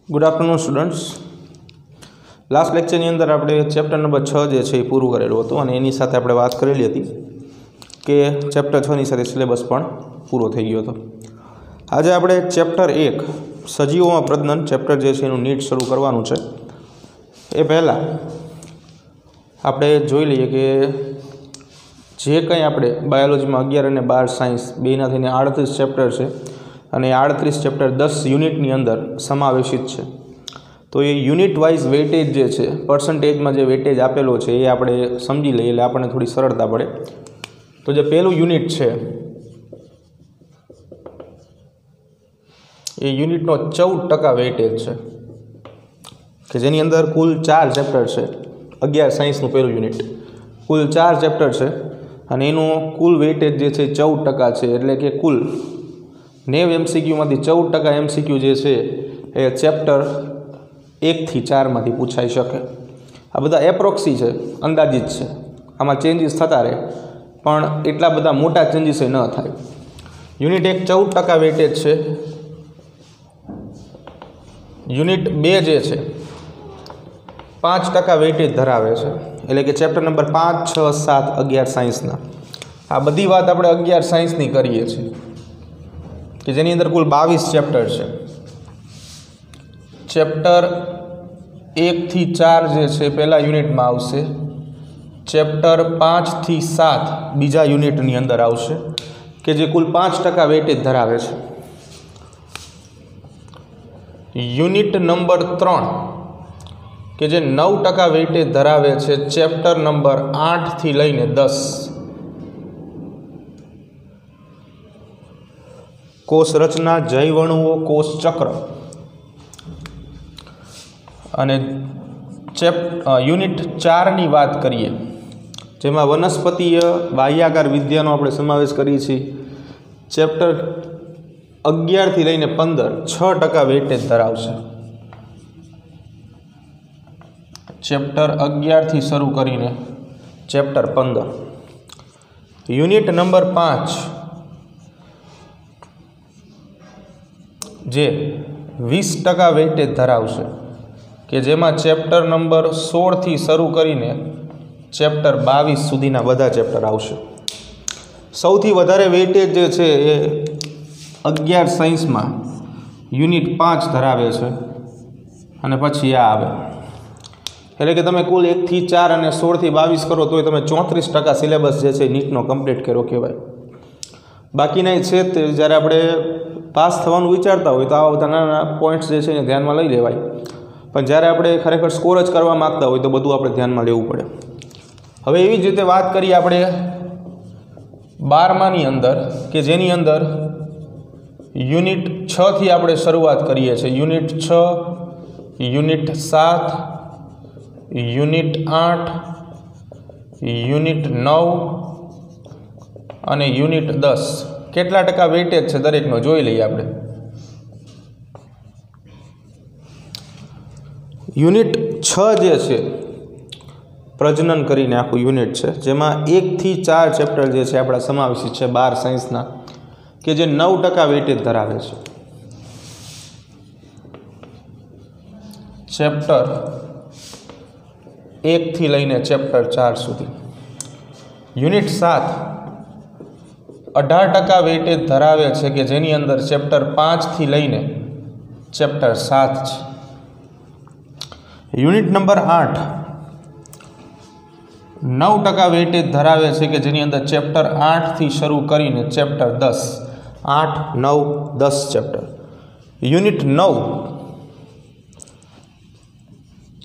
Good afternoon students. Last lecture अंदर आपणे chapter number 6 जे छे पूरुं करेलुं हतुं अने एनी साथे आपणे वात करेली हती के चेप्टर 6 नी साथे सिलेबस पण पूरो थई गयो हतो। आज आपणे चेप्टर 1 सजीवोमां प्रजनन चेप्टर जे छे एनुं नीट शरू करवानुं छे। ए पहेला आपणे जोई लईए के जे कंई आपणे बायोलॉजीमां 11 અને 12 साइंस बेना थईने 38 चेप्टर छे અને 38 चेप्टर 10 યુનિટની અંદર સમાવેશિત છે। તો એ યુનિટ વાઇઝ વેટેજ જે છે પર્સન્ટેજમાં જે વેટેજ આપેલો છે એ આપણે સમજી લઈએ એટલે આપણને થોડી સરળતા પડે। તો જે પહેલું યુનિટ છે એ યુનિટનો 14% વેટેજ છે કે જેની અંદર કુલ 4 ચેપ્ટર છે। 11 સાયન્સનું પહેલું યુનિટ કુલ 4 ચેપ્ટર છે અને એનું કુલ વેટેજ જે છે 14% છે। એટલે કે કુલ 90 MCQ में 14% MCQ जे छे ए चेप्टर 1 થી 4 में पूछाई शके। आ बधा एप्रोक्सी है, अंदाजित है, आमां चेन्जीस थता रहे पण एटला बधा मोटा चेन्जीस न थाय। यूनिट 1 14% वेटेज है। यूनिट 2 जे छे 5% वेटेज धरावे छे एटले के चेप्टर नंबर 5, 6, 7, 11 साइंसना। आ बधी वात आपणे 11 साइंसनी करीए छीए कि जेनी अंदर कुल 22 चेप्टर है। चेप्टर 1 થી 4 जे छे पहला यूनिट में आवशे। चेप्टर 5 થી 7 बीजा यूनिट नी अंदर आवशे कि जे कुल 5% वेटेज धरावे छे। यूनिट नंबर 3 कि जे 9% वेटेज धरावे छे। चेप्टर नंबर 8 થી लईने 10 कोष रचना, जैवणुओ, कोष चक्र अने यूनिट 4 नी बात करिए जेमां वनस्पतीय बाह्याकार विद्यानो आपणे समावेश करीए छीए। चेप्टर 11 થી लईने 15 6% वेटेज धरावशे। चेप्टर 11 થી शरू करीने चेप्टर 15। यूनिट नंबर 5 जे 20% वेटेज धरावशे कि जेमां चेप्टर नंबर 16 થી शरू करीने चेप्टर 22 सुधीना बधा चेप्टर आवशे। सौथी वधारे वेटेज जे छे ए 11 साइंसमां यूनिट 5 धरावे छे अने पछी आ आवे एटले के तमे कुल 1 થી 4 અને 16 થી 22 करो तोय तमे 34% सिलेबस जे छे नीटनो कम्प्लीट कर्यो कहेवाय। बाकीना छे ते ज्यारे आपणे पास थवानुं विचारता होय तो आवा बधा नाना पॉइंट्स जे छे ध्यान में लई लेवाय पण ज्यारे आपणे खरेखर स्कोर ज करवा मांगता होय तो बधुं आपणे ध्यान में लेवुं पड़े। हवे एवी ज रीते वात करीए आपणे 12मां नी अंदर के जेनी अंदर यूनिट 6 थी आपणे शरूआत करीए छे। यूनिट 6, यूनिट 7, यूनिट 8, यूनिट 9 અને यूनिट 10 કેટલા ટકા વેટેજ છે દરેકનો જોઈ લઈએ આપણે। યુનિટ 6 જે છે પ્રજનન કરીને આખું યુનિટ છે જેમાં 1 થી 4 ચેપ્ટર જે છે આપણા સમાવેશિત છે 12 સાયન્સના કે જે 9% વેટેજ ધરાવે છે। ચેપ્ટર 1 થી લઈને ચેપ્ટર 4 સુધી। યુનિટ 7 18% वेटेज धरावे छे कि जेनी अंदर चेप्टर 5 थी लईने चेप्टर 7 छे। यूनिट नंबर 8 9% वेटेज धरावे छे कि जेनी अंदर चेप्टर 8 थी शरू करीने चेप्टर 10 8, 9, 10 चेप्टर। यूनिट 9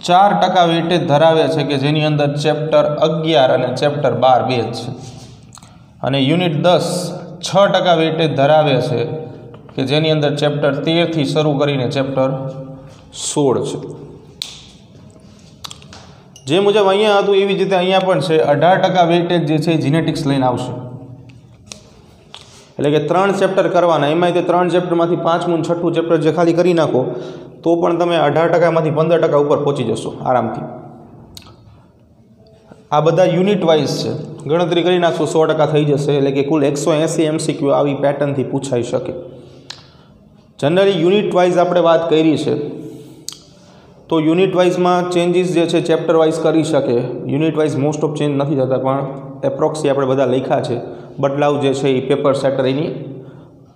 4% वेटेज धरावे छे कि जेनी अंदर चेप्टर 11 અને चेप्टर 12 બે छे। અને यूनिट 10 6% वेटेज धरावे छे कि जेनी अंदर चेप्टर 13 थी शरू करीने चेप्टर 16 छे। जे मुजब अहींया हतुं एवी ज रीते अहींया पण छे 18% वेटेज जे छे जीनेटिक्स लईने आवशे। एटले के 3 चेप्टर करवाना एमांय ते 3 चेप्टरमांथी 5मुं અને 6ठું चेप्टर जे खाली करी नाखो तो पण तमे 18% मांथी 15% उपर पहोंची जशो आरामथी। आ बधा यूनिट वाइज है, गणतरी करी नाखशो 100% थई जशे एटले के कुल 180 MCQ आवी पेटर्न थी पूछाई शके। जनरली यूनिट वाइज आपणे बात करी है तो यूनिट वाइजમાં ચેન્જીસ જે છે ચેપ્ટર વાઇઝ કરી શકે. Unit wise most of change નથી થતા, પણ એપ્રોક્સી આપણે બધા લખ્યા છે. બદલાવ જે છે એ પેપર સેટર એની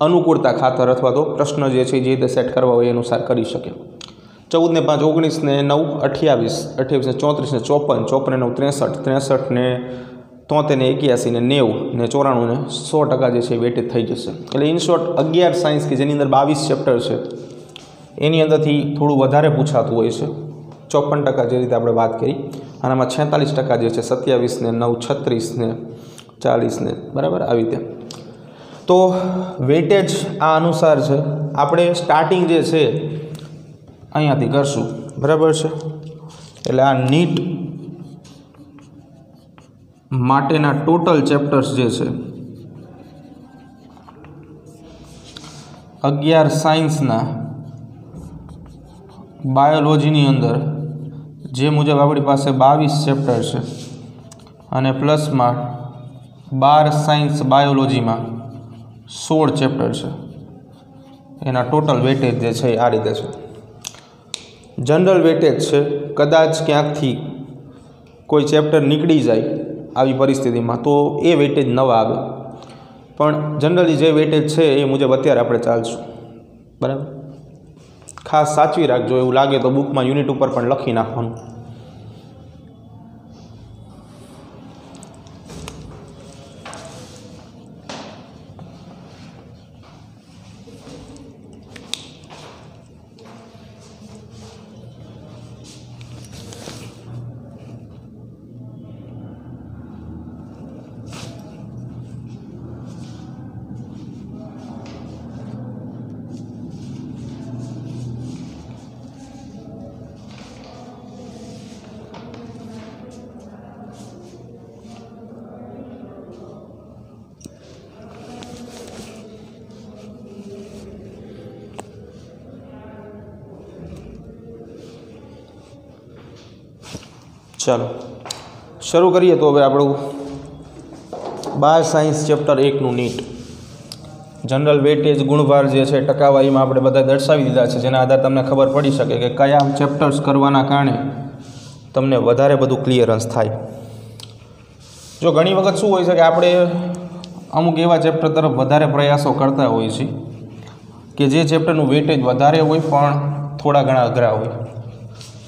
અનુકૂળતા ખાતર અથવા તો પ્રશ્ન જે છે જે રીતે સેટ કરવા હોય એ અનુસાર કરી શકે. 14 ને 5 19 ને 9 28 28 ને 34 ને 54 54 ને 9 63 63 ને 73 ને 81 ને 90 ને 94 ને 100% જે છે વેટેજ થઈ જશે. એટલે ઇન શોર્ટ 11 સાયન્સ કે જેની અંદર 22 ચેપ્ટર છે એની અંદરથી થોડું વધારે પૂછાતું હોય છે. 54% જે રીતે આપણે વાત કરી, આનામાં 46% જે છે 27 ને 9 36 ને 40 ને બરાબર આવી રીતે. તો વેટેજ આ અનુસાર છે. આપણે સ્ટાર્ટિંગ જે છે અહીંયાથી કરશું, બરાબર છે. એટલે આ નીટ માટેના ટોટલ ચેપ્ટર્સ જે છે 11 સાયન્સના બાયોલોજીની અંદર જે મુજબ આપણી પાસે 22 ચેપ્ટર છે અને પ્લસમાં 12 સાયન્સ બાયોલોજીમાં 16 ચેપ્ટર છે. એના ટોટલ વેટેજ જે છે આ રીતે છે. જનરલ વેટેજ છે, કદાચ ક્યાંકથી કોઈ ચેપ્ટર નીકળી જાય આવી પરિસ્થિતિમાં તો એ વેટેજ ન આવે, પણ જનરલી જે વેટેજ છે એ મુજબ અત્યારે આપણે ચાલશું, બરાબર. ખાસ સાચવી રાખજો, એવું લાગે તો બુકમાં યુનિટ ઉપર પણ લખી નાખવાનું. ચાલો શરૂ કરીએ. તો હવે આપણું 12 સાયન્સ ચેપ્ટર 1નું નીટ જનરલ વેટેજ ગુણભાર જે છે ટકાવારીમાં આપણે બધા દર્શાવી દીધા છે, જેના આધારે તમને ખબર પડી શકે કે કયા ચેપ્ટર્સ કરવાના કારણે તમને વધારે બધું ક્લિયરન્સ થાય. જો ઘણી વખત શું હોય છે કે આપણે અમુક એવા ચેપ્ટર તરફ વધારે પ્રયાસો કરતા હોઈએ છીએ કે જે ચેપ્ટરનું વેટેજ વધારે હોય પણ થોડા ઘણા અઘરા હોય.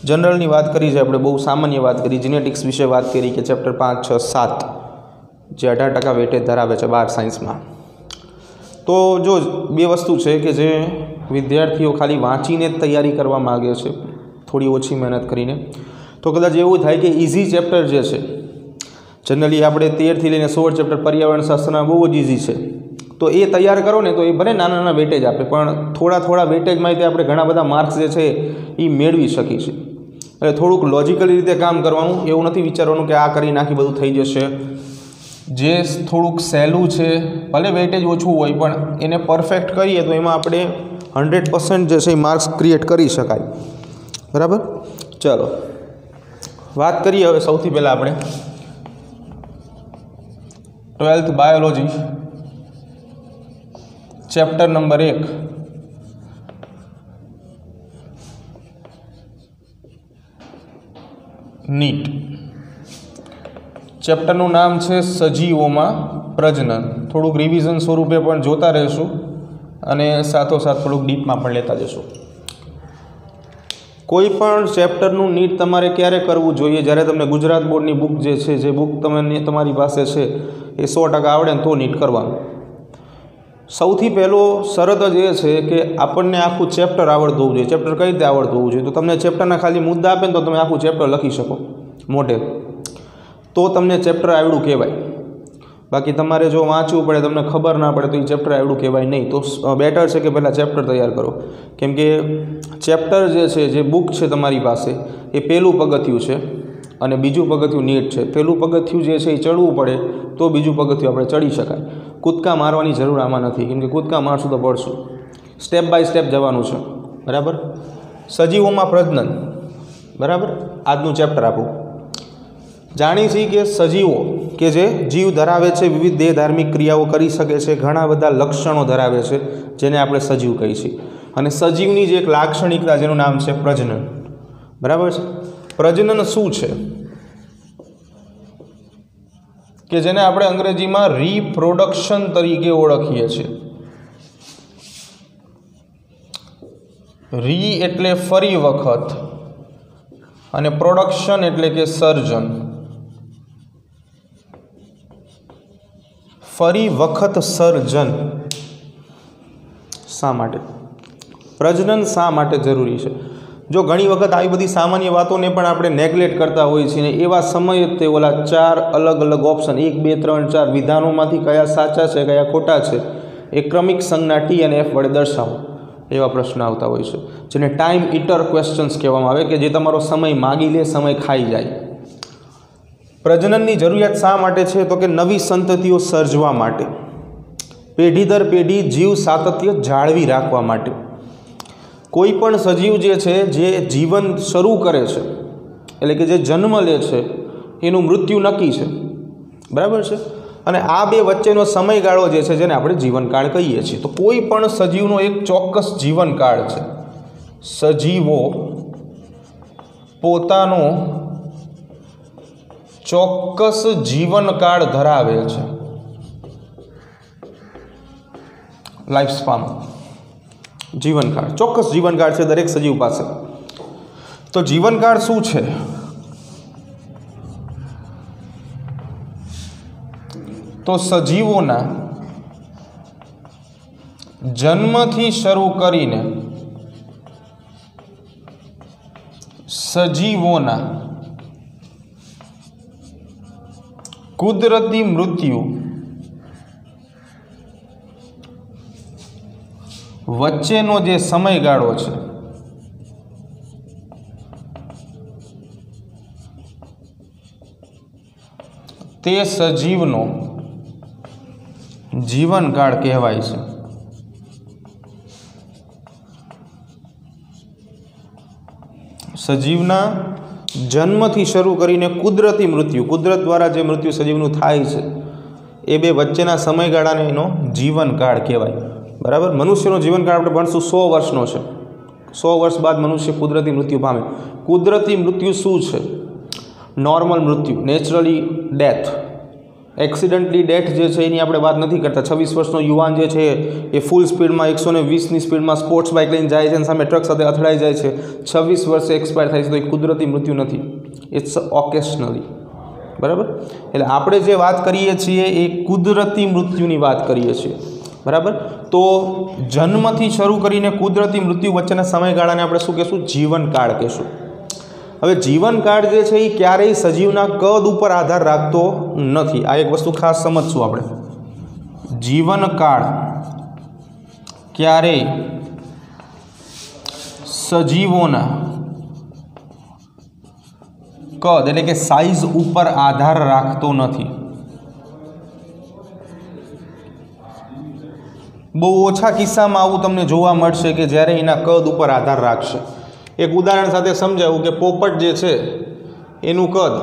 જનરલની વાત કરી છે આપણે, બહુ સામાન્ય વાત કરી, જીનેટિક્સ વિશે વાત કરી કે ચેપ્ટર 5 6 7 જે 18% વેટેજ ધરાવે છે 12 સાયન્સમાં. તો જો બે વસ્તુ છે કે જે વિદ્યાર્થીઓ ખાલી વાંચીને જ તૈયારી કરવા માગે છે થોડી ઓછી મહેનત કરીને, તો કદાચ એવું થાય કે ઇઝી ચેપ્ટર જે છે જનરલી આપણે 13થી લઈને 16 ચેપ્ટર પર્યાવરણ શાસ્ત્રના બહુ જ ઇઝી છે, તો એ તૈયાર કરો ને તો એ ભલે નાના નાના વેટેજ આપે, પણ થોડા વેટેજમાં તે આપણે ઘણા બધા માર્ક્સ જે છે એ મેળવી શકીએ છીએ. એટલે થોડુંક લોજિકલી રીતે કામ કરવાનું, એવું નથી વિચારવાનું કે આ કરી નાખી બધું થઈ જશે. જે થોડુંક સહેલું છે ભલે વેટેજ ઓછું હોય પણ એને પરફેક્ટ કરીએ તો એમાં આપણે 100% જે છે એ માર્ક્સ ક્રિએટ કરી શકાય, બરાબર. ચાલો વાત કરીએ હવે સૌથી પહેલાં આપણે 12th biology chapter number 1 NEET. ચેપ્ટરનું નામ છે સજીવોમાં પ્રજનન. થોડુંક રિવિઝન સ્વરૂપે પણ જોતા રહેશું અને સાથોસાથ થોડુંક ડીપમાં પણ લેતા જશું. કોઈ પણ ચેપ્ટરનું નીટ તમારે ક્યારે કરવું જોઈએ? જ્યારે તમને ગુજરાત બોર્ડની બુક જે છે, જે બુક તમારી પાસે છે એ 100% આવડે ને તો નીટ કરવાનું. સૌથી પહેલો શરત જ એ છે કે આપણને આખું ચેપ્ટર આવડતું હોવું જોઈએ. ચેપ્ટર કઈ રીતે આવડતું હોવું જોઈએ? તો તમને ચેપ્ટરના ખાલી મુદ્દા આપે ને તો તમે આખું ચેપ્ટર લખી શકો મોઢે, તો તમને ચેપ્ટર આવડું કહેવાય. બાકી તમારે જો વાંચવું પડે, તમને ખબર ના પડે તો એ ચેપ્ટર આવડું કહેવાય નહીં. તો બેટર છે કે પહેલાં ચેપ્ટર તૈયાર કરો, કેમ કે ચેપ્ટર જે છે, જે બુક છે તમારી પાસે, એ પહેલું પગથિયું છે અને બીજું પગથિયું નીટ છે. પહેલું પગથિયું જે છે એ ચડવું પડે તો બીજું પગથિયું આપણે ચડી શકાય. કૂદકા મારવાની જરૂર આમાં નથી, કેમ કે કૂદકા મારશું તો પડશું. સ્ટેપ બાય સ્ટેપ જવાનું છે, બરાબર. સજીવોમાં પ્રજનન, બરાબર. આજનું ચેપ્ટર આપણું જાણી છીએ કે સજીવો કે જે જીવ ધરાવે છે, વિવિધ દેહ ધાર્મિક ક્રિયાઓ કરી શકે છે, ઘણા બધા લક્ષણો ધરાવે છે, જેને આપણે સજીવ કહીએ છીએ. અને સજીવની જે એક લાક્ષણિકતા જેનું નામ છે પ્રજનન, बराबर है। प्रजनन शू है कि जेने आपणे अंग्रेजी में रिप्रोडक्शन तरीके ओळखीए छीए। री एटले फरी वखत अने प्रोडक्शन एटले के सर्जन। फरी वखत सर्जन शा माटे? प्रजनन शा माटे जरूरी है? जो घणी वखत आई बधी सामान्य बातों ने पण आपणे नेग्लेक्ट करता होईए छीए, एवा समये ते ओला 4 अलग अलग ऑप्शन 1 2 3 4 विधानोमांथी कया साचा छे कया खोटा छे ए क्रमिक संज्ञा टी अने एफ वडे दर्शावो एवा प्रश्न आवता होय छे, जेने टाइम ईटर क्वेश्चन्स कहेवामां आवे के जे तमारो समय मागी ले, समय खाई जाय। प्रजनननी जरूरियात शा माटे छे? तो के नवी संततिओ सर्जवा माटे, पेढ़ी दर पेढ़ी जीव सातत्य जाळवी राखवा माटे। कोईपण सजीव जे छे जे जीवन शरू करे छे एटले के जे जन्म ले छे एनुं मृत्यु नक्की छे, बराबर छे। अने आ बे वच्चेनो समयगाळो जे छे जेने आपणे जीवनकाळ कहीए छीए। तो कोईपण सजीवनो एक चोक्कस जीवनकाळ छे। सजीवो पोतानो चोक्कस जीवनकाळ धरावे छे, लाइफ स्पान जीवनकाळ, चोक्कस जीवनकाळ छे दरेक सजीव पासे। तो जीवनकाळ शुं छे? तो सजीवोना जन्मथी शरू करीने सजीवोना कुदरती मृत्यु वच्चेनो जे समयगाळो छे ते सजीवनो जीवनकाळ कहेवाय छे। सजीवना जन्मथी शरू करीने कुदरती मृत्यु, कुदरत द्वारा जे मृत्यु सजीवનું થાય છે એ બે વચ્ચેના સમયગાળાને એનો જીવનકાળ કહેવાય, બરાબર। મનુષ્યનો જીવનકાળ આપણે ભણશું 100 વર્ષનો છે। 100 વર્ષ બાદ મનુષ્ય કુદરતી મૃત્યુ પામે। કુદરતી મૃત્યુ શું છે? નોર્મલ મૃત્યુ, નેચરલી ડેથ। एक्सिडेंटली डेथ जे छे एनी आपणे वात नहीं करता। 26 वर्षनो युवान जे छे ए फूल स्पीड में 120 नी स्पीड में स्पोर्ट्स बाइक लईने जाए छे, सामे ट्रक साथे અથડાઈ જાય છે, 26 वर्षे एक्सपायर थाय छे, तो ए कुदरती मृत्यु नहीं, इट्स ऑकेशनली, बराबर। एटले आपणे जे वात करीए छीए ए कुदरती मृत्युनी वात करीए छीए, बराबर। तो जन्मथी शरू करीने कुदरती मृत्यु वच्चेना समयगाळाने आपणे शुं कहेशुं? जीवनकाळ कहेशुं। हवे जीवनकाळ जे छे ए क्यारेय सजीवना कद उपर आधार राखतो नथी। आ एक वस्तु खास समजशुं आपणे। जीवनकाळ क्यारेय सजीवोना कद एटले के साइज उपर आधार राखतो नथी। बहु ओछा किस्सामां आवुं तमने जोवा मळशे के ज्यारे एना कद उपर आधार राखशे। एक उदाहरण साथे समजाव्યું કે પોપટ જે છે એનું કદ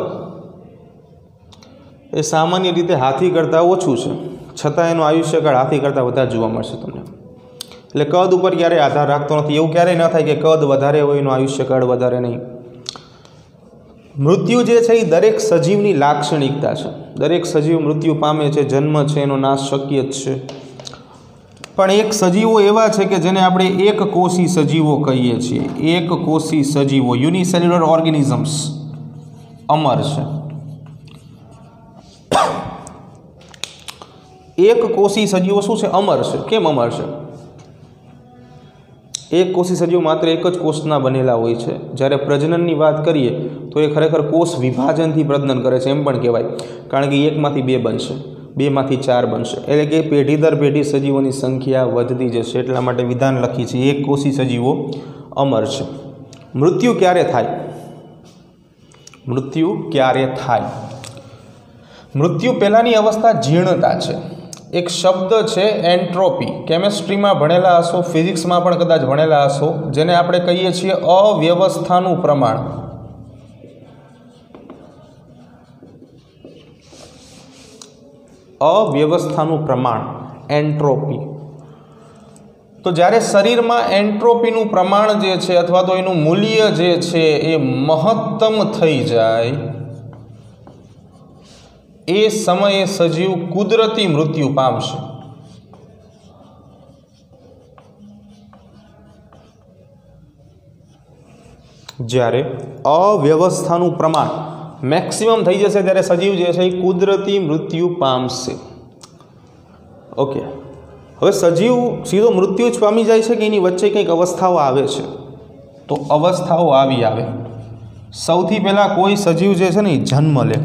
એ સામાન્ય રીતે હાથી કરતાં ઓછું છે, છતાં એનું આયુષ્યકાળ હાથી કરતાં વધારે જોવા મળશે તમને। એટલે કદ ઉપર ક્યારેય આધાર રાખતો નથી। એવું ક્યારેય ન થાય કે કદ વધારે હોય એનું આયુષ્યકાળ વધારે નહીં। મૃત્યુ જે છે એ દરેક સજીવની લાક્ષણિકતા છે। દરેક સજીવ મૃત્યુ પામે છે, જન્મ છે, એનો નાશ શક્ય જ છે। પણ એક સજીવો એવા છે કે જેને આપણે એક કોષી સજીવો કહીએ છીએ। એક કોષી સજીવો, યુનિસેલ્યુલર ઓર્ગેનિઝમ્સ અમર છે। એક કોષી સજીવો શું છે? અમર છે। કેમ અમર છે? એક કોષી સજીવો માત્ર એક જ કોષના બનેલા હોય છે। જ્યારે પ્રજનનની વાત કરીએ તો એ ખરેખર કોષ વિભાજનથી પ્રજનન કરે છે એમ પણ કહેવાય, કારણ કે એકમાંથી બે બનશે, બેમાંથી 4 બનશે। એટલે કે પેઢી દર પેઢી સજીવોની સંખ્યા વધતી જશે, એટલા માટે વિધાન લખી છે એક કોષી સજીવો અમર છે। મૃત્યુ ક્યારે થાય? મૃત્યુ ક્યારે થાય? મૃત્યુ પહેલાંની અવસ્થા જીર્ણતા છે। એક શબ્દ છે એન્ટ્રોપી, કેમેસ્ટ્રીમાં ભણેલા હશો, ફિઝિક્સમાં પણ કદાચ ભણેલા હશો, જેને આપણે કહીએ છીએ અવ્યવસ્થાનું પ્રમાણ। અવ્યવસ્થાનું પ્રમાણ, એન્ટ્રોપી। તો જ્યારે શરીરમાં એન્ટ્રોપીનું પ્રમાણ જે છે અથવા તો એનું મૂલ્ય જે છે એ મહત્તમ થઈ જાય એ સમયે સજીવ કુદરતી મૃત્યુ પામશે। જ્યારે અવ્યવસ્થાનું પ્રમાણ મેક્સિમમ થઈ જશે ત્યારે સજીવ જે છે એ કુદરતી મૃત્યુ પામશે। ઓકે, હવે સજીવ સીધો મૃત્યુ જ પામી જાય છે કે એની વચ્ચે કંઈક અવસ્થાઓ આવે છે? તો અવસ્થાઓ આવે। સૌથી પહેલાં કોઈ સજીવ જે છે ને એ જન્મ લે,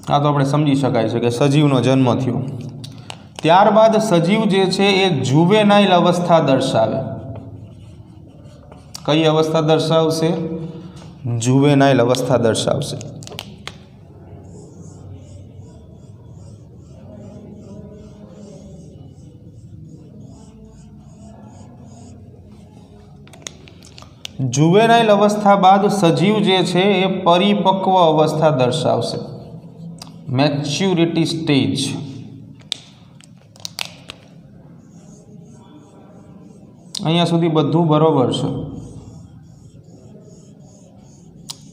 આ તો આપણે સમજી શકાય છે કે સજીવનો જન્મ થયો। ત્યારબાદ સજીવ જે છે એ જુવેનાઇલ અવસ્થા દર્શાવે। કઈ અવસ્થા દર્શાવશે? જુવેનાઇલ અવસ્થા દર્શાવશે। જુવેનાઇલ અવસ્થા બાદ સજીવ જે છે એ પરિપક્વ અવસ્થા દર્શાવશે, મેચ્યુરિટી સ્ટેજ। અહીંયા સુધી બધું બરોબર છે।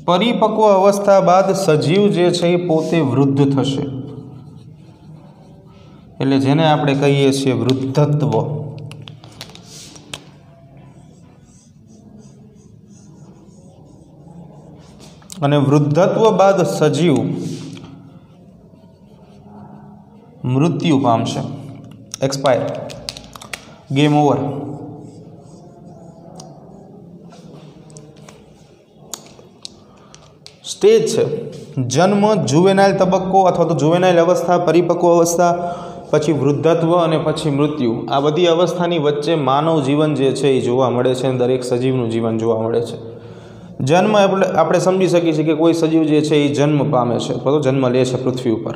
પરિપક્વ અવસ્થા બાદ સજીવ જે છે એ પોતે વૃદ્ધ થશે, એટલે જેને આપણે કહીએ છીએ વૃદ્ધત્વ। અને વૃદ્ધત્વ બાદ સજીવ મૃત્યુ પામશે, એક્સપાયર, ગેમ ઓવર। સ્ટેજ છે જન્મ, જુવેનાઇલ તબક્કો અથવા તો જુવેનાઇલ અવસ્થા, પરિપક્વ અવસ્થા, પછી વૃદ્ધત્વ અને પછી મૃત્યુ। આ બધી અવસ્થાની વચ્ચે માનવ જીવન જે છે એ જોવા મળે છે, દરેક સજીવનું જીવન જોવા મળે છે। જન્મ આપણે સમજી શકીએ છીએ કે કોઈ સજીવ જે છે એ જન્મ પામે છે અથવા તો જન્મ લે છે પૃથ્વી ઉપર।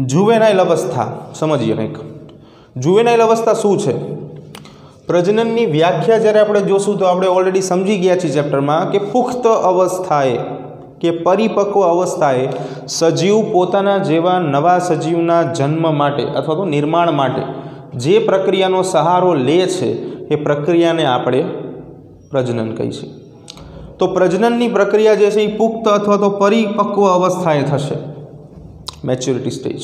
જુવેનાઇલ અવસ્થા સમજીએ કંઈક। જુવેનાઇલ અવસ્થા શું છે? પ્રજનનની વ્યાખ્યા જ્યારે આપણે જોશું તો આપણે ઓલરેડી સમજી ગયા છીએ ચેપ્ટરમાં કે પુખ્ત અવસ્થાએ કે પરિપક્વ અવસ્થાએ સજીવ પોતાના જેવા નવા સજીવના જન્મ માટે અથવા તો નિર્માણ માટે જે પ્રક્રિયાનો સહારો લે છે એ પ્રક્રિયાને આપણે પ્રજનન કહીએ। તો પ્રજનનની પ્રક્રિયા જે છે એ પુખ્ત અથવા તો પરિપક્વ અવસ્થાએ થશે, મેચ્યોરિટી સ્ટેજ।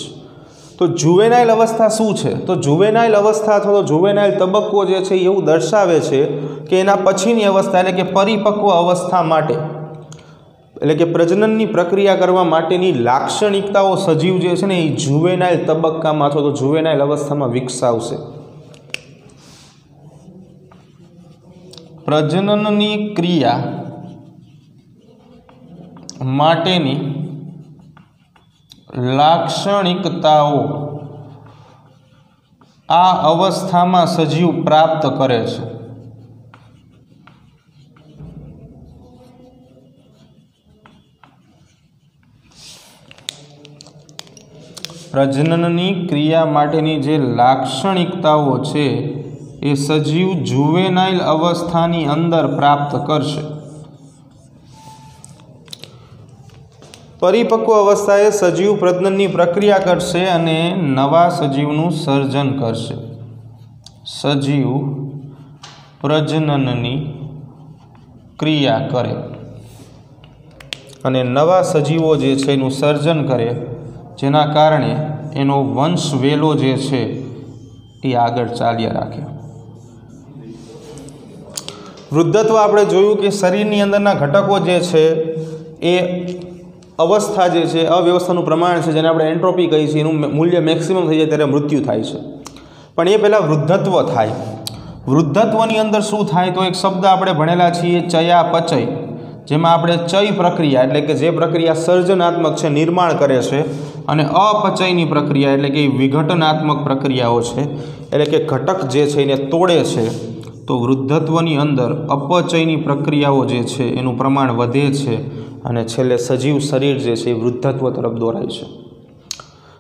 તો જુવેનાઇલ અવસ્થા શું છે? તો જુવેનાઇલ અવસ્થા અથવા તો જુવેનાઇલ તબક્કો જે છે એવું દર્શાવે છે કે એના પછીની અવસ્થા એટલે કે પરિપક્વ અવસ્થા માટે એટલે કે પ્રજનનની પ્રક્રિયા કરવા માટેની લાક્ષણિકતાઓ સજીવ જે છે ને એ જુવેનાઇલ તબક્કામાં અથવા તો જુવેનાઇલ અવસ્થામાં વિકસાવશે। પ્રજનનની ક્રિયા માટેની લાક્ષણિકતાઓ આ અવસ્થામાં સજીવ પ્રાપ્ત કરે છે। પ્રજનનની ક્રિયા માટેની જે લાક્ષણિકતાઓ છે એ સજીવ જુવેનાઇલ અવસ્થાની અંદર પ્રાપ્ત કરશે। પરિપક્વ અવસ્થાએ સજીવ પ્રજનનની પ્રક્રિયા કરશે અને નવા સજીવનું સર્જન કરશે। સજીવ પ્રજનનની ક્રિયા કરે અને નવા સજીવો જે છે એનું સર્જન કરે, જેના કારણે એનો વંશ વેલો જે છે એ આગળ ચાલ્યા રાખે। વૃદ્ધત્વ આપણે જોયું કે શરીરની અંદરના ઘટકો જે છે એ અવસ્થા જે છે અવ્યવસ્થાનું પ્રમાણ છે જેને આપણે એન્ટ્રોપી કહીએ છીએ, એનું મૂલ્ય મેક્સિમમ થઈ જાય ત્યારે મૃત્યુ થાય છે। પણ એ પહેલાં વૃદ્ધત્વ થાય। વૃદ્ધત્વની અંદર શું થાય? તો એક શબ્દ આપણે ભણેલા છીએ ચયાપચય, જેમાં આપણે ચય પ્રક્રિયા એટલે કે જે પ્રક્રિયા સર્જનાત્મક છે, નિર્માણ કરે છે, અને અપચયની પ્રક્રિયા એટલે કે વિઘટનાત્મક પ્રક્રિયાઓ છે એટલે કે ઘટક જે છે એને તોડે છે। તો વૃદ્ધત્વની અંદર અપચયની પ્રક્રિયાઓ જે છે એનું પ્રમાણ વધે છે અને છેલ્લે સજીવ શરીર જે છે એ વૃદ્ધત્વ તરફ દોરાય છે।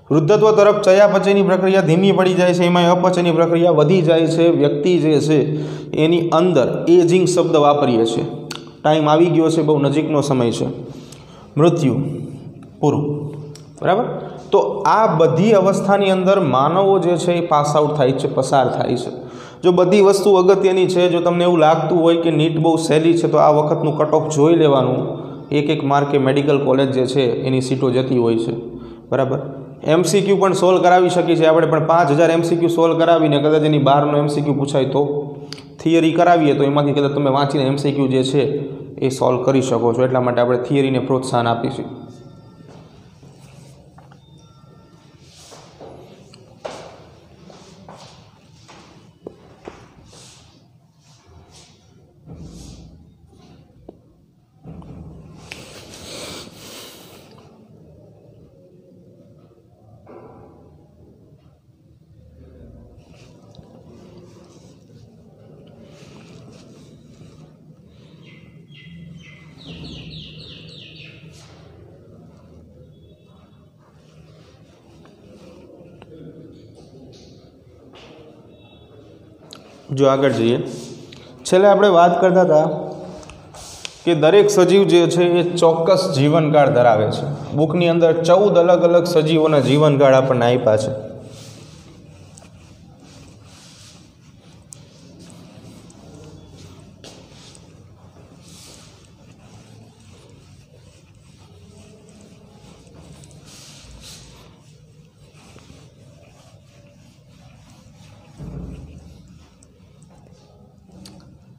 વૃદ્ધત્વ તરફ ચયાપચયની પ્રક્રિયા ધીમી પડી જાય છે, એમાં અપચયની પ્રક્રિયા વધી જાય છે। વ્યક્તિ જે છે એની અંદર એજિંગ શબ્દ વાપરીએ છીએ, ટાઈમ આવી ગયો છે, બહુ નજીકનો સમય છે, મૃત્યુ પૂરું, બરાબર। तो आ बधी अवस्थानी अंदर मानवो जे छे पास आउट थाय छे, पसार थाय छे। जो बधी वस्तु अगत्यनी छे, जो तमने एवुं लागतुं होय कि नीट बहु सहेली छे तो आ वखतनुं कट ऑफ जोई लेवानुं। एक एक मार्के मेडिकल कॉलेज जे छे एनी सीटो जती होय छे, बराबर। एमसीक्यू पण सोल्व करावी शकीए छीए आपणे, पण 5000 एमसीक्यू सोल्व करावीने कदाच एनी बहारनो एमसीक्यू पूछाय तो थियरी करावीए तो एमांथी कदाच तमे वांचीने एमसीक्यू जे छे ए सोल्व करी शको छो। एटला माटे आपणे थियरीने प्रोत्साहन आपीशुं। जो आगळ जईए, छेल्ले आपणे वात करता हता कि दरेक सजीव जे छे ए चोक्कस जीवनकाळ धरावे छे। बुकनी अंदर 14 अलग अलग सजीवोना जीवनकाळ आपणे आप्या छे।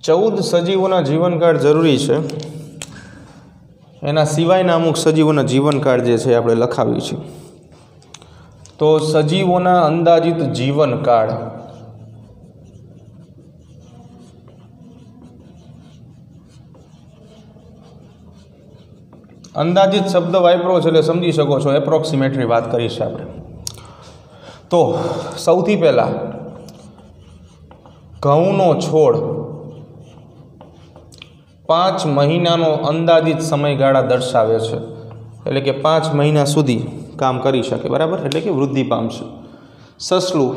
चौदह सजीवोना जीवनकाळ जरूरी है। एना सिवायना अमुक सजीवोना जीवनकाळ जे छे आपणे लखावी छे। तो सजीवोना अंदाजित जीवनकाळ अंदाजित शब्द वापरो छे એટલે समझी शको छो, एप्रोक्सिमेटली बात करी छे आपणे। तो सौथी पहला घऊनो छोड़ 5 महीनानो अंदाजित समयगाळा दर्शावे छे, एटले के 5 महीना सुधी काम करी शके, बराबर, एटले के वृद्धि पामशे। ससलू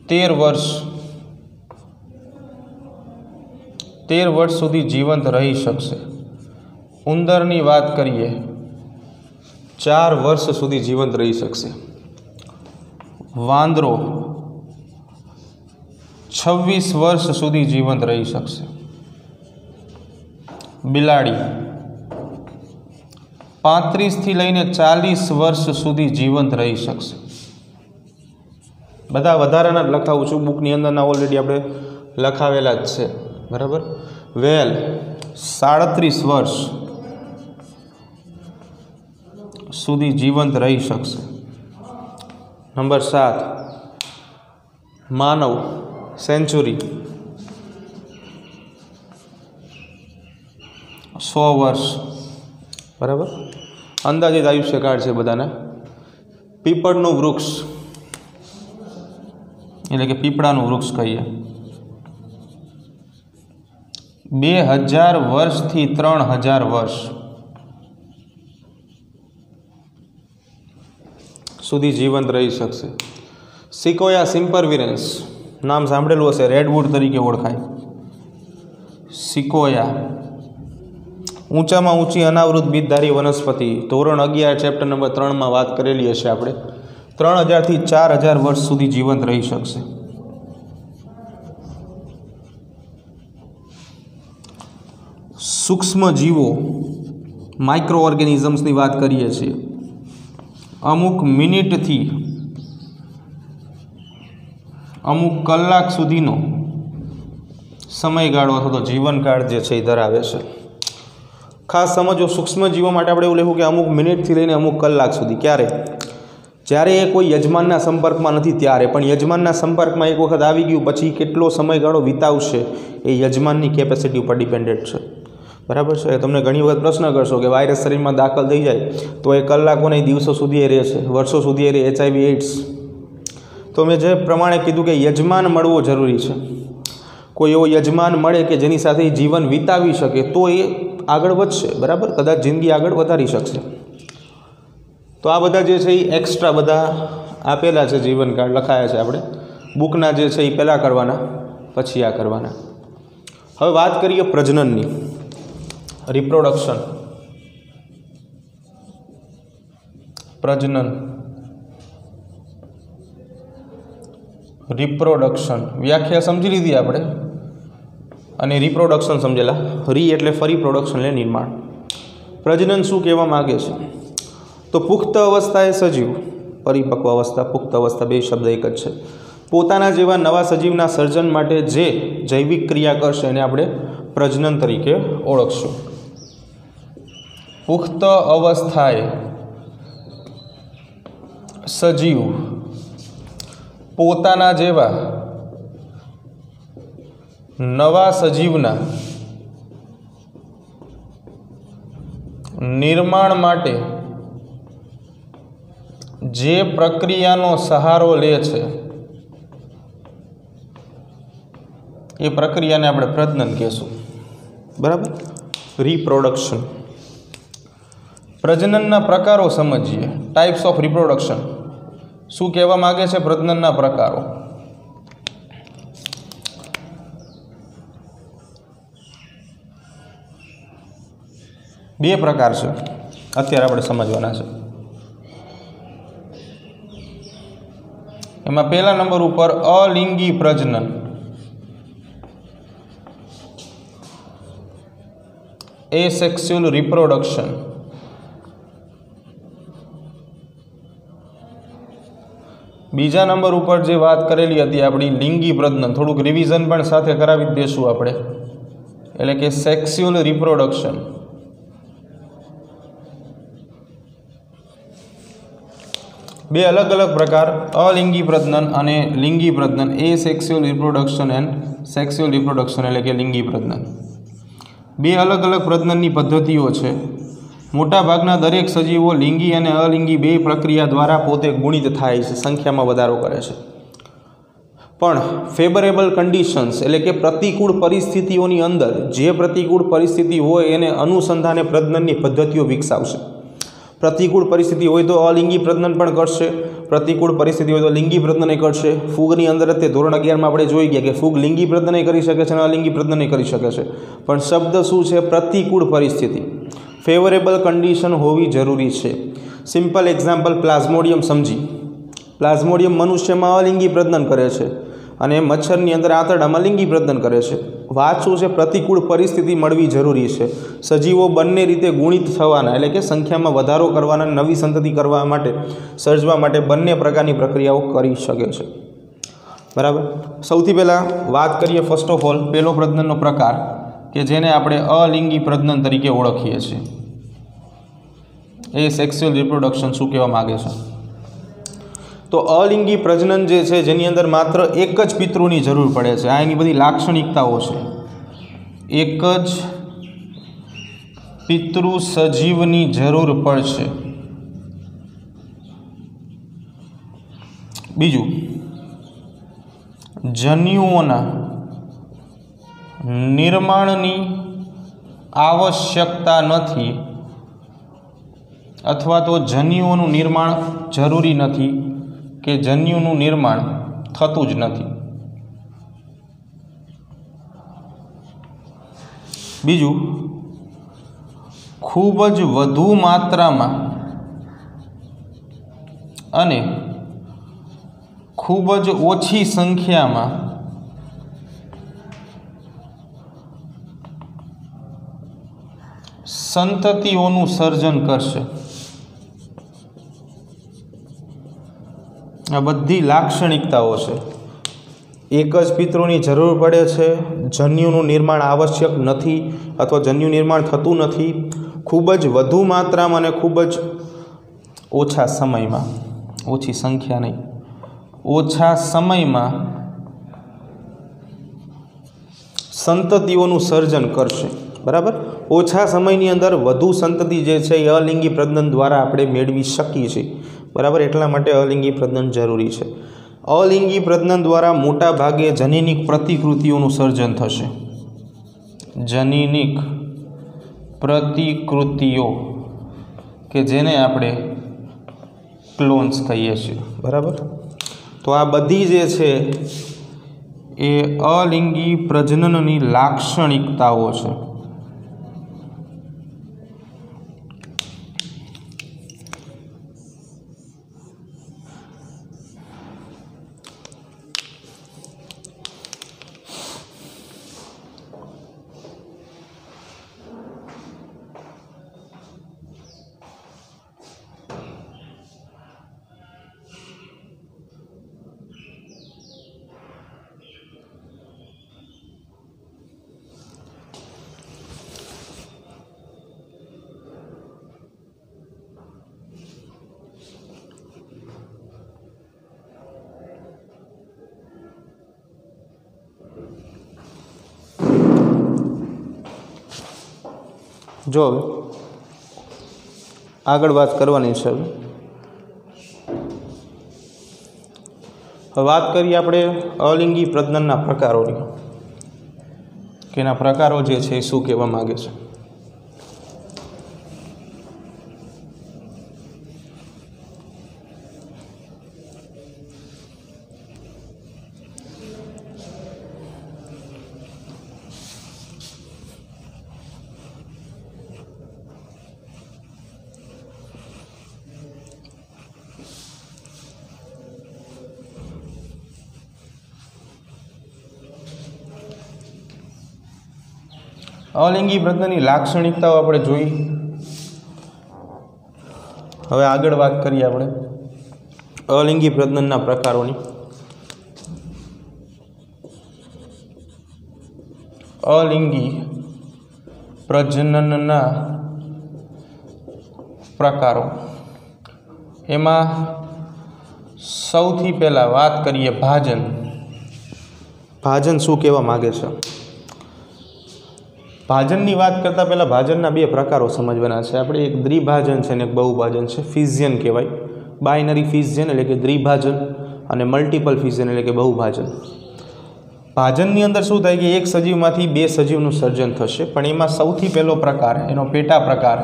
13 वर्ष सुधी जीवंत रही शकशे। उंदरनी बात करिए 4 वर्ष सुधी जीवंत रही शकशे। वांदरो 26 वर्ष सुधी जीवंत रही शकशे। बिलाड़ी 35 थी लईने 40 वर्ष सुधी जीवंत रही शकशे। बधा वधाराना लखावुं छुं, बुकनी अंदरना ऑलरेडी आपणे लखावेला ज छे, बराबर। वेल 37 वर्ष सुधी जीवंत रही शकशे। नंबर 7 मानव सेंचुरी 100 वर्ष, बराबर। अंदाजित आयुष्यकाळ छे बधाना। पीपळनुं वृक्ष एटले के पीपळानुं वृक्ष कहीए 2000 वर्ष थी 3000 वर्ष सुधी जीवंत रही शकशे। सिकोया सिम्परविरेन्स नाम सांभळेलुं हशे, रेडवूड तरीके ओळखाय। सिकोया ऊंचामां ऊंची अनावृत बीजधारी वनस्पति, धोरण 11 चेप्टर नंबर 3 में बात करेली हशे आपणे। 3000 थी 4000 वर्ष सुधी जीवंत रही शकशे। सूक्ष्म जीवो माइक्रो ऑर्गेनिजम्स की बात करिए छीए, अमुक मिनिट थी अमुक कलाक सुधीनो समयगाळो अथवा तो जीवनकाळ जे छे धरावे छे। खास समझो, सूक्ष्म जीवो माटे आपणे एवुं लेखुं कि अमुक मिनिट थी लईने अमुक कलाक सुधी। क्यारे? ज्यारे ए कोई यजमानना संपर्कमां नथी त्यारे, पण यजमानना संपर्कमां एक वखत आवी गयुं पछी केटलो समयगाळो वितावशे ए यजमाननी केपेसिटी पर डिपेन्डेड छे, बराबर है। तमने घणी वखत प्रश्न करशो कि वायरस शरीर में दाखल थी जाए तो ये कलाकों नहीं दिवसों सुधी रहे छे, वर्षों सुधी रहे HIV एड्स। तो मैं जे प्रमाणे कीधुं कि यजमान मळवो जरूरी है। कोई एवो यजमान मळे कि जेनी साथे जीवन वितावी शके तो ये आगळ वधशे, बराबर, कदाच जिंदगी आगळ वधारी शकशे। तो आ बधा जे छे एक्स्ट्रा बधा आपेला छे, जीवनकाळ लखाया छे आपणे। बुकना जे छे ए पहेला करवाना, पछी आ करवाना। हवे वात करीए प्रजनननी। रिप्रोडक्शन प्रजनन रिप्रोडक्शन व्याख्या समझी लीधी आपणे अने रिप्रोडक्शन समझेला री एटले फरी प्रोडक्शन ले निर्माण प्रजनन शू कहेवा मागे छे तो पुख्त अवस्थाए सजीव परिपक्व अवस्था पुख्त अवस्था बे शब्द एक ज छे पोताना जेवा नवा सजीवना सर्जन माटे जे जैविक क्रिया करशे एने आपणे प्रजनन तरीके ओळखशुं। पुख्त अवस्थाए सजीव पोताना जेवा नवा सजीवना निर्माण माटे जे प्रक्रियानो सहारो ले छे ए प्रक्रियाने आपणे प्रजनन कहेशुं। बराबर। रिप्रोडक्शन प्रजननना प्रकारो समझीए टाइप्स ऑफ रिप्रोडक्शन शू कहेवा मागे छे प्रजननना प्रकारो बे प्रकार छे अत्यारे आपणे समजवाना छे। एमां पहला नंबर पर अलिंगी प्रजनन एसेक्सुअल रिप्रोडक्शन बीजा नंबर पर जे बात करेली हती आपणी लिंगी प्रजनन थोड़ुंक रिविजन पण साथे करावी देशुं आपणे एटले के सेक्स्युअल रिप्रोडक्शन बे अलग अलग प्रकार अलिंगी प्रजनन अने लिंगी प्रजनन एसेक्स्युअल रिप्रोडक्शन एंड सेक्स्युअल रिप्रोडक्शन एटले के लिंगी प्रजनन बे अलग अलग प्रजनननी पद्धतिओ छे। मोटा भागना दरेक सजीवो लिंगी अने अलिंगी बे प्रक्रिया द्वारा पोते गुणित थाय छे संख्यामां वधारो करे छे पण फेवरेबल कंडीशन्स एटले के प्रतिकूल परिस्थितिओनी अंदर जे प्रतिकूल परिस्थिति होय एने अनुसंधाने प्रजनननी पद्धतिओ विकसावशे। प्रतिकूल परिस्थिति होय तो अलिंगी प्रजनन पण करशे प्रतिकूल परिस्थिति होय तो लिंगी प्रजनन करशे। फूगनी अंदर ते धोरण 11 में आपणे जोई गया कि फूग लिंगी प्रजनन करी शके छे अने अलिंगी प्रजनन करी शके छे पण शब्द शुं छे प्रतिकूल परिस्थिति फेवरेबल कंडीशन होवी जरूरी है। सिंपल एक्जाम्पल प्लाज्मोडियम समझी प्लाज्मोडियम मनुष्य में अलिंगी प्रजनन करे छे अने मच्छरनी अंदर आंतरडामां लिंगी प्रजनन करे छे। वात शुं छे प्रतिकूल परिस्थिति मळवी जरूरी है। सजीवो बंने रीते गुणित थवाना एटले के संख्या में वधारो करवाना नवी संतति करवा माटे सर्जवा माटे बंने प्रकारनी प्रक्रियाओ करी शके छे। बराबर। सौथी पहेला वात करीए फर्स्ट ऑफ ऑल पहेलो प्रजनननो प्रकार कि जेने आपणे अलिंगी प्रजनन तरीके ओळखीए छीए ए सेक्स्युअल रिप्रोडक्शन शू कहेवा मागे छे तो अलिंगी प्रजनन जे छे जेनी अंदर मात्र एक ज पितृनी जरूर पड़े छे। आ एनी बधी लाक्षणिकताओ छे एक ज पितृ सजीवनी जरूर पड़शे। बीजू जन्युओना निर्माणनी आवश्यकता नहीं अथवा तो जन्युओनुं निर्माण जरूरी नहीं कि जन्युनुं निर्माण थतुं ज नहीं। बीजू खूब ज वधु मात्रामां अने खूब ज ओछी संख्यामां संततिओनुं सर्जन करशे। आ बधी लाक्षणिकताओ छे। एक ज पितृनी जरूर पड़े छे जन्युनुं निर्माण आवश्यक नहीं अथवा जन्यु निर्माण थतुं नहीं खूब ज वधु मात्रामां अने खूब ज ओछा समयमां ओछी संख्या नहीं ओछा समयमां संततिओनुं सर्जन करशे। बराबर। ओछा समयनी अंदर वधु संतति जे छे अलिंगी प्रजनन द्वारा आपणे मेळवी शकीए छीए। बराबर। एटला माटे अलिंगी प्रजनन जरूरी है। अलिंगी प्रजनन द्वारा मोटा भागे जनिनिक प्रतिकृतिओनुं सर्जन थशे। जनिनिक प्रतिकृतिओ के जेने आपणे क्लोन्स कहीए छीए। बराबर। तो आ बधी जे छे ए अलिंगी प्रजनननी लाक्षणिकताओ छे। જો આગળ વાત કરવાની છે। હવે વાત કરીએ આપણે અલિંગી પ્રજનનના પ્રકારોની, કે એના પ્રકારો જે છે એ શું કહેવા માગે છે। અલિંગી પ્રજનનની લાક્ષણિકતાઓ આપણે જોઈ। હવે આગળ વાત કરીએ આપણે અલિંગી પ્રજનનના પ્રકારોની। અલિંગી પ્રજનનના પ્રકારો, એમાં સૌથી પહેલાં વાત કરીએ ભાજન। ભાજન શું કહેવા માગે છે? ભાજનની વાત કરતાં પહેલાં ભાજનના બે પ્રકારો સમજવાના છે આપણે। એક દ્વિભાજન છે અને એક બહુભાજન છે। ફિઝિયન કહેવાય, બાઇનરી ફિઝિયન એટલે કે દ્વિભાજન, અને મલ્ટિપલ ફિઝિયન એટલે કે બહુભાજન। ભાજનની અંદર શું થાય કે એક સજીવમાંથી બે સજીવનું સર્જન થશે, પણ એમાં સૌથી પહેલો પ્રકાર, એનો પેટા પ્રકાર,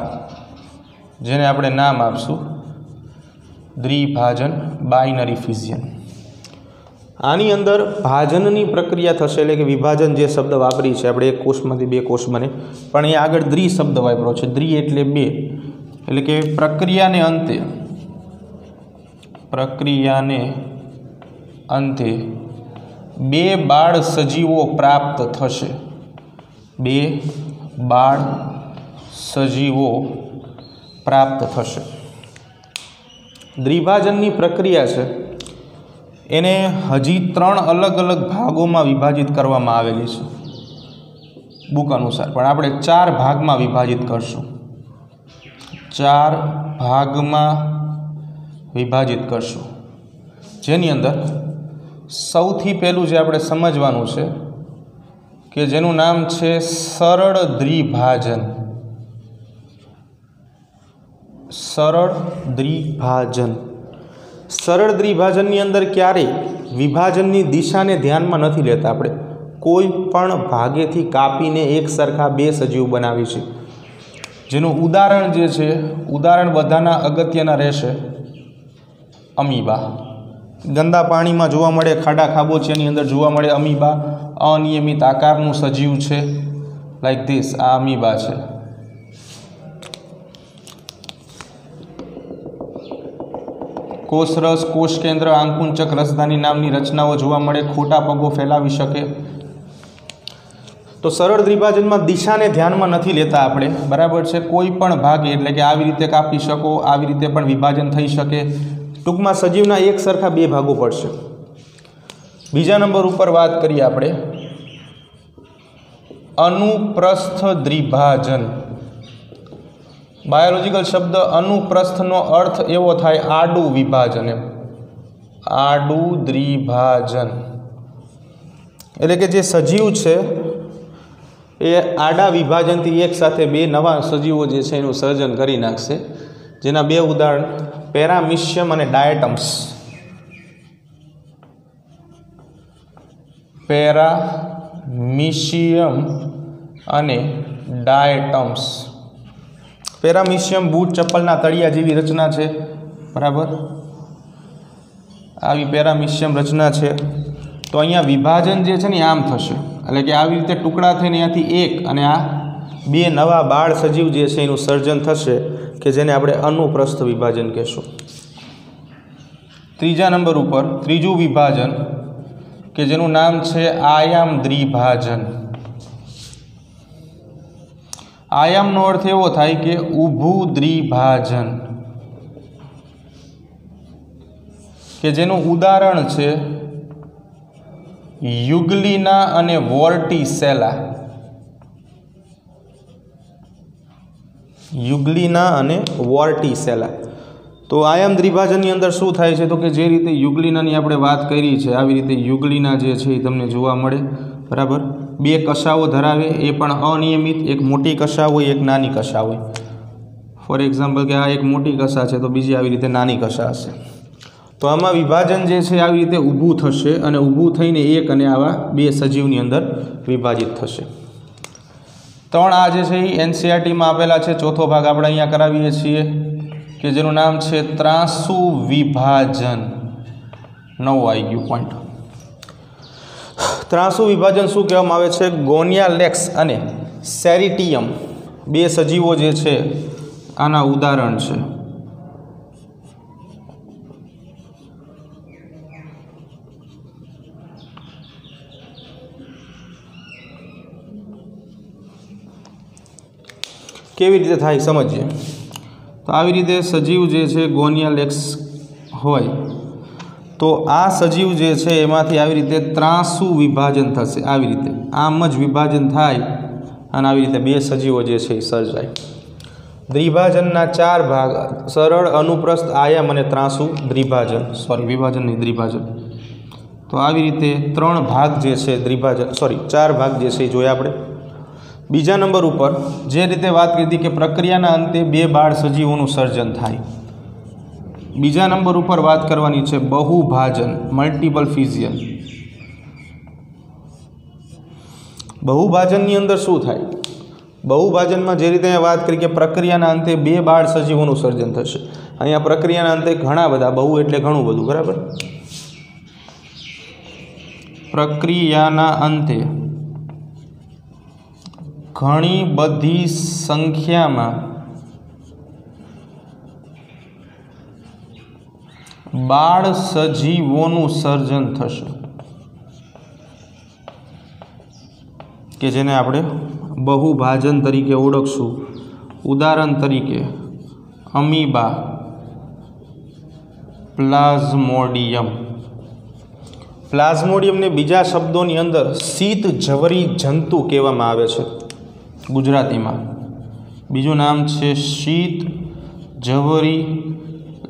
જેને આપણે નામ આપશું દ્વિભાજન, બાઇનરી ફિઝિયન। આની અંદર ભાજનની પ્રક્રિયા થશે, એટલે કે વિભાજન જે શબ્દ વાપરી છે આપણે, એક કોષમાંથી બે કોષ બને, પણ એ આગળ દ્વિ શબ્દ વાપરો છે। દ્વિ એટલે બે, એટલે કે પ્રક્રિયાને અંતે બે બાળ સજીવો પ્રાપ્ત થશે। બે બાળ સજીવો પ્રાપ્ત થશે। દ્વિભાજનની પ્રક્રિયા છે એને હજી 3 અલગ અલગ ભાગોમાં વિભાજિત કરવામાં આવેલી છે બુક અનુસાર, પણ આપણે 4 ભાગમાં વિભાજિત કરશું। 4 ભાગમાં વિભાજિત કરશું, જેની અંદર સૌથી પહેલું જે આપણે સમજવાનું છે કે જેનું નામ છે સરળ દ્વિભાજન। સરળ દ્વિભાજન। સરળ દ્વિભાજનની અંદર ક્યારેય વિભાજનની દિશાને ધ્યાનમાં નથી લેતા આપણે, કોઈ પણ ભાગેથી કાપીને એક સરખા બે સજીવ બનાવી છે। જેનું ઉદાહરણ જે છે, ઉદાહરણ બધાના અગત્યના રહેશે અમીબા। ગંદા પાણીમાં જોવા મળે, ખાડા ખાબોચિયાની અંદર જોવા મળે અમીબા, અનિયમિત આકારનું સજીવ છે, લાઈક ધીસ, આ અમીબા છે। કોષરસ, કોષ કેન્દ્ર, આંકુંચક, રસધાની નામની રચનાઓ જોવા મળે, ખોટા પગો ફેલાવી શકે। તો સરળ દ્વિભાજનમાં દિશાને ધ્યાનમાં નથી લેતા આપણે, બરાબર છે। કોઈ પણ ભાગે, એટલે કે આવી રીતે કાપી શકો, આવી રીતે પણ વિભાજન થઈ શકે, ટૂંકમાં સજીવના એક સરખા બે ભાગો પડશે। બીજા નંબર ઉપર વાત કરીએ આપણે અનુપ્રસ્થ દ્વિભાજન। બાયોલોજીકલ શબ્દ અનુપ્રસ્થનો અર્થ એવો થાય આડું વિભાજન, એમ આડું દ્વિભાજન, એટલે કે જે સજીવ છે એ આડા વિભાજનથી એક સાથે બે નવા સજીવો જે છે એનું સર્જન કરી નાખશે। જેના બે ઉદાહરણ પેરામિશિયમ અને ડાયટમ્સ। પેરામિશિયમ અને ડાયટમ્સ। પેરામિશિયમ બૂટ ચપ્પલના તળિયા જેવી રચના છે, બરાબર, આવી પેરામિશિયમ રચના છે। તો અહીંયા વિભાજન જે છે ને આમ થશે, એટલે કે આવી રીતે ટુકડા થઈને અહીંયાથી એક અને આ બે નવા બાળ સજીવ જે છે એનું સર્જન થશે, કે જેને આપણે અનુપ્રસ્થ વિભાજન કહેશું। ત્રીજા નંબર ઉપર ત્રીજું વિભાજન કે જેનું નામ છે આયામ દ્વિભાજન। આયામનો અર્થ એવો થાય કે ઊભું દ્વિભાજન, કે જેનું ઉદાહરણ છે યુગ્લિના અને વોર્ટિસેલા। યુગ્લિના અને વોર્ટિસેલા। તો આયામ દ્વિભાજનની અંદર શું થાય છે, તો કે જે રીતે યુગ્લિનાની આપણે વાત કરી છે આવી રીતે યુગ્લિના જે છે એ તમને જોવા મળે। बराबर। बे कशाओ धरावे ए पण अनियमित, एक मोटी कशा होय एक नानी कशा होय। फॉर एक्जाम्पल के आ एक मोटी कशा है तो बीजी आवी रीते नानी कशा हशे। तो आमां विभाजन जे छे आवी रीते ऊभुं थशे अने ऊभुं थईने एक अने आवा बे सजीवनी अंदर विभाजित थशे। त्रण आ जे छे एनसीईआरटी में आपेला छे। चौथो भाग आपणे अहींया करावीए छीए कि जेनुं नाम छे ત્રાંસુ विभाजन। नवो आई गयो पॉइंट। ત્રાંસુ विभाजन शुं कहेवामां आवे छे? गोनियालेक्स अने सेरिटियम बे सजीवो जे छे आना उदाहरण छे। केवी रीते थाय समझीए। तो आवी रीते सजीव जे छे गोनियालेक्स होय तो आ सजीव जे छे एमांथी आवी रीते ત્રાંસુ विभाजन थशे। आवी रीते आम ज विभाजन थाय अने आवी रीते बे सजीवो जे छे सर्जाय। द्विभाजनना 4 भाग सरल, अनुप्रस्थ, आयाम अने ત્રાંસુ द्विभाजन, सॉरी विभाजन नहीं द्विभाजन। तो आवी रीते 3 भाग जे छे द्विभाजन, सॉरी 4 भाग जे छे जोया आपणे। बीजा नंबर पर जे रीते बात करी कि प्रक्रियाना अंते 2 बाळ सजीवोनुं सर्जन थाय। बीजा नंबर पर बात करवानी छे बहुभाजन, मल्टीपल फ्यूजन। बहुभाजननी अंदर शुं थाय? बहुभाजनमां जे रीते बात करी कि प्रक्रियाना अंते 2 बाळ सजीवोनुं सर्जन थशे। अहींया प्रक्रियाना अंते घणा बधा, बहु एटले घणुं बधुं, बराबर। प्रक्रियाना अंते घणी बधी संख्यामां बाळ सजीवोनुं सर्जन थशे के जेने आपणे बहुभाजन तरीके ओळखशुं। उदाहरण तरीके अमीबा, प्लाज्मोडियम। प्लाज्मोडियम ने बीजा शब्दोनी अंदर शीत जवरी जंतु कहेवामां आवे छे गुजराती में। बीजू नाम छे शीत जवरी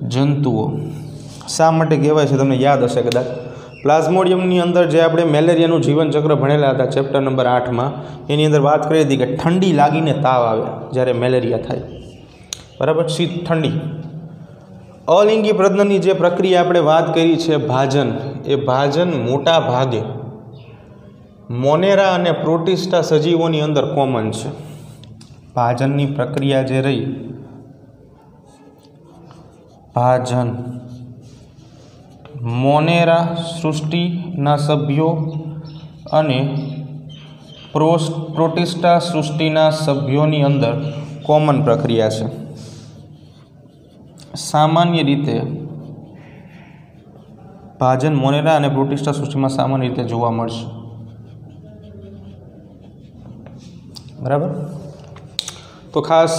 जंतुओ। शा माटे कहेवाय छे तमने याद हशे कदाच। प्लाज्मोडियमनी अंदर जे आपणे मेलेरियानुं जीवन चक्र भणेला हता चेप्टर नंबर 8 में, एनी अंदर बात करी हती कि ठंडी लागीने ताव आवे ज्यारे मेलेरिया थाय, बराबर, शीत ठंडी। अलिंगी प्रजनननी जे प्रक्रिया आपणे वात करी छे भाजन, ए भाजन मोटा भागे मोनेरा अने प्रोटिस्टा सजीवोनी अंदर कॉमन छे। भाजननी प्रक्रिया जे रही भाजन मोनेरा सृष्टिना सभ्यों अने प्रोटिस्टा सृष्टिना सभ्योनी अंदर कॉमन प्रक्रिया छे। सामान्य रीते भाजन मोनेरा अने प्रोटिस्टा सृष्टि में सामान्य रीते जोवा मळशे, बराबर। तो खास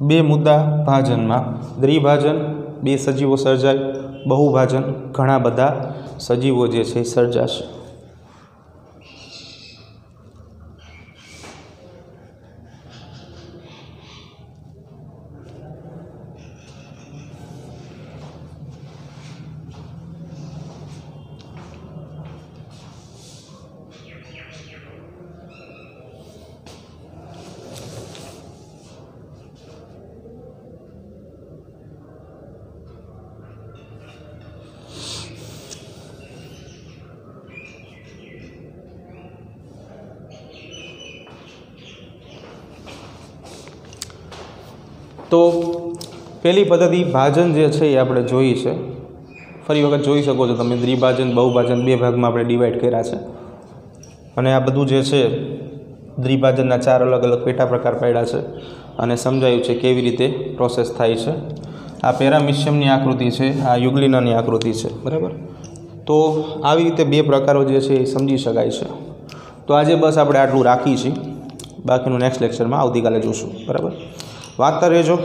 2 मुद्दा भाजन में, द्विभाजन 2 सजीवो सर्जाय, बहुभाजन घणा बधा सजीवो जे छे सर्जाशे। तो पहली पद्धति भाजन जे छे आपणे जोई छे। फरी वखत जोई शको छो तमे द्विभाजन बहुभाजन 2 भाग में आपणे डिवाइड कर्या छे अने आ बधुं जे छे द्विभाजनना 4 अलग अलग पेटा प्रकार पाड्या छे अने समजाव्युं छे केवी रीते प्रोसेस थाय छे। आ पेरामीशियमनी आकृति छे, आ युग्लिनानी आकृति छे, बराबर। तो आवी रीते 2 प्रकारो जे छे समजी शकाय छे। तो आजे बस आपणे आटલું રાખી છીએ, बाकीનું नेक्स्ट लेक्चर में आवतीकाले जोशुं, बराबर। वांचता रहेजो।